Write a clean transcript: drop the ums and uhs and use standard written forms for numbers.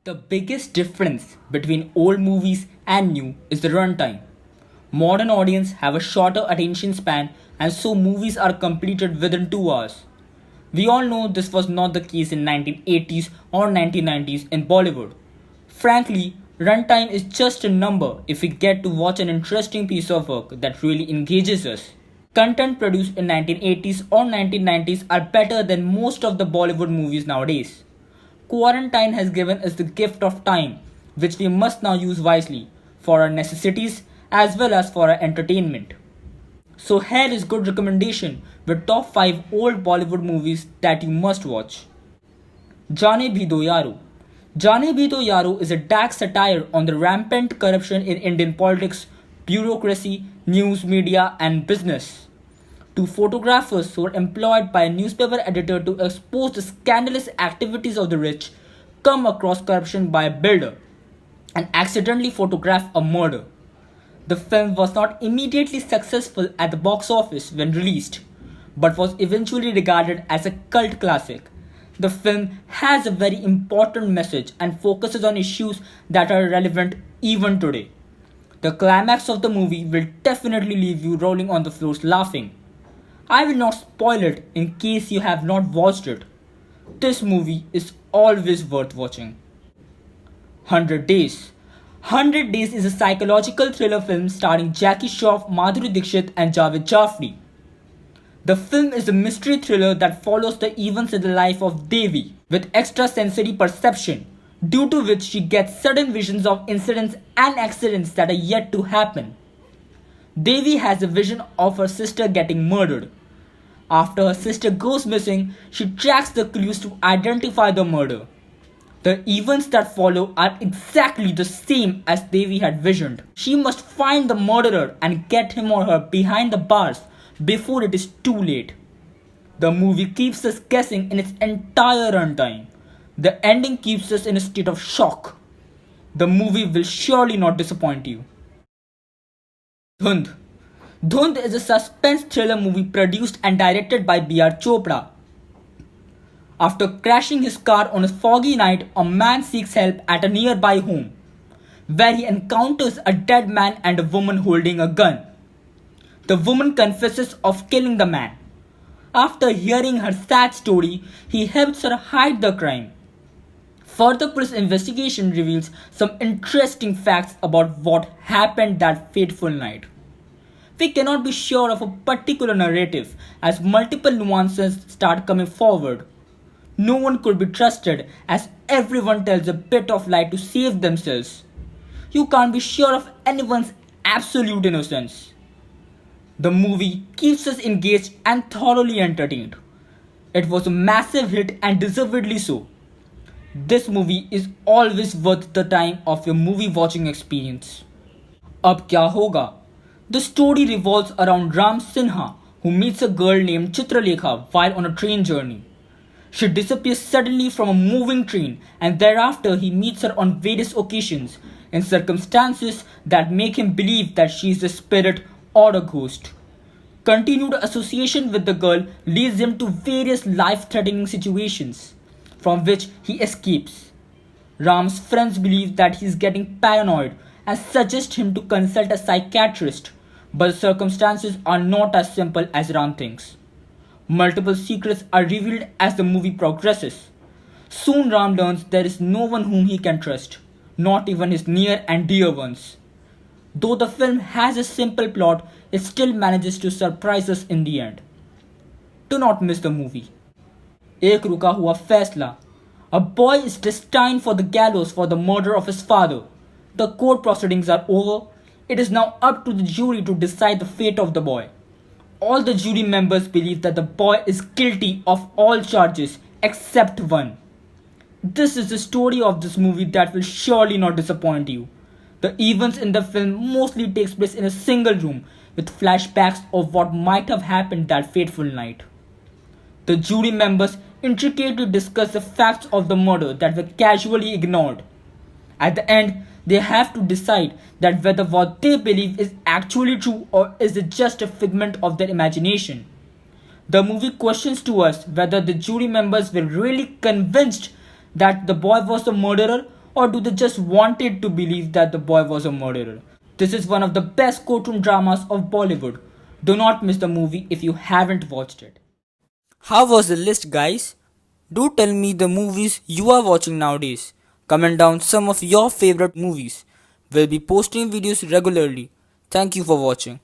The biggest difference between old movies and new is the runtime. Modern audience have a shorter attention span and so movies are completed within 2 hours. We all know this was not the case in 1980s or 1990s in Bollywood. Frankly, runtime is just a number if we get to watch an interesting piece of work that really engages us. Content produced in 1980s or 1990s are better than most of the Bollywood movies nowadays. Quarantine has given us the gift of time, which we must now use wisely for our necessities as well as for our entertainment. So here is good recommendation with top 5 old Bollywood movies that you must watch. Jaane Bhi Do Yaro. Jaane Bhi Do Yaro is a dark satire on the rampant corruption in Indian politics, bureaucracy, news, media and business. Two photographers who were employed by a newspaper editor to expose the scandalous activities of the rich come across corruption by a builder and accidentally photograph a murder. The film was not immediately successful at the box office when released, but was eventually regarded as a cult classic. The film has a very important message and focuses on issues that are relevant even today. The climax of the movie will definitely leave you rolling on the floors laughing. I will not spoil it in case you have not watched it. This movie is always worth watching. 100 Days. 100 Days is a psychological thriller film starring Jackie Shroff, Madhuri Dixit and Javed Jafri. The film is a mystery thriller that follows the events in the life of Devi with extrasensory perception, due to which she gets sudden visions of incidents and accidents that are yet to happen. Devi has a vision of her sister getting murdered. After her sister goes missing, she tracks the clues to identify the murder. The events that follow are exactly the same as Devi had visioned. She must find the murderer and get him or her behind the bars before it is too late. The movie keeps us guessing in its entire runtime. The ending keeps us in a state of shock. The movie will surely not disappoint you. Dhund. Dhund is a suspense thriller movie produced and directed by B.R. Chopra. After crashing his car on a foggy night, a man seeks help at a nearby home, where he encounters a dead man and a woman holding a gun. The woman confesses of killing the man. After hearing her sad story, he helps her hide the crime. Further police investigation reveals some interesting facts about what happened that fateful night. We cannot be sure of a particular narrative as multiple nuances start coming forward. No one could be trusted as everyone tells a bit of lie to save themselves. You can't be sure of anyone's absolute innocence. The movie keeps us engaged and thoroughly entertained. It was a massive hit and deservedly so. This movie is always worth the time of your movie watching experience. Ab Kya Hoga? The story revolves around Ram Sinha, who meets a girl named Chitralekha while on a train journey. She disappears suddenly from a moving train and thereafter he meets her on various occasions in circumstances that make him believe that she is a spirit or a ghost. Continued association with the girl leads him to various life-threatening situations from which he escapes. Ram's friends believe that he is getting paranoid and suggest him to consult a psychiatrist, but the circumstances are not as simple as Ram thinks. Multiple secrets are revealed as the movie progresses. Soon Ram learns there is no one whom he can trust, not even his near and dear ones. Though the film has a simple plot, it still manages to surprise us in the end. Do not miss the movie. Ek Ruka Hua Faisla. A boy is destined for the gallows for the murder of his father. The court proceedings are over. It is now up to the jury to decide the fate of the boy. All the jury members believe that the boy is guilty of all charges except one. This is the story of this movie that will surely not disappoint you. The events in the film mostly takes place in a single room with flashbacks of what might have happened that fateful night. The jury members intricately discuss the facts of the murder that were casually ignored. At the end, they have to decide that whether what they believe is actually true or is it just a figment of their imagination. The movie questions to us whether the jury members were really convinced that the boy was the murderer or do they just wanted to believe that the boy was a murderer? This is one of the best courtroom dramas of Bollywood. Do not miss the movie if you haven't watched it. How was the list, guys? Do tell me the movies you are watching nowadays. Comment down some of your favorite movies. We'll be posting videos regularly. Thank you for watching.